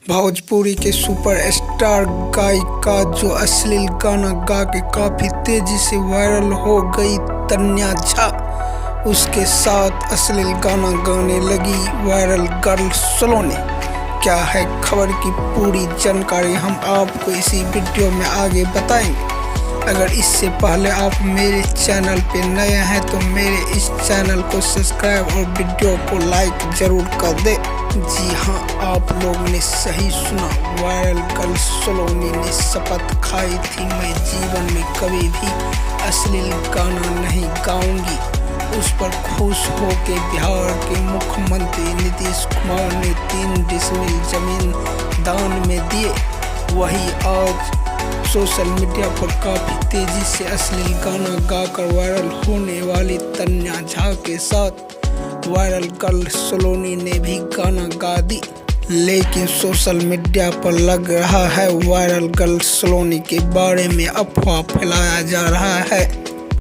भोजपुरी के सुपरस्टार गायिका जो अश्लील गाना गा के काफी तेजी से वायरल हो गई तन्या झा, उसके साथ अश्लील गाना गाने लगी वायरल गर्ल सलोनी। क्या है खबर की पूरी जानकारी हम आपको इसी वीडियो में आगे बताएंगे। अगर इससे पहले आप मेरे चैनल पे नए हैं तो मेरे इस चैनल को सब्सक्राइब और वीडियो को लाइक जरूर कर दे। जी हाँ, आप लोगों ने सही सुना, वायरल गर्ल सलोनी ने शपथ खाई थी, मैं जीवन में कभी भी अश्लील गाना नहीं गाऊंगी। उस पर खुश होकर बिहार के मुख्यमंत्री नीतीश कुमार ने 3 डिसमिल जमीन दान में दिए। वही आज सोशल मीडिया पर काफी तेजी से अश्लील गाना गाकर वायरल होने वाली तन्या झा के साथ वायरल गर्ल सलोनी ने भी गाना गा दी। लेकिन सोशल मीडिया पर लग रहा है वायरल गर्ल सलोनी के बारे में अफवाह फैलाया जा रहा है।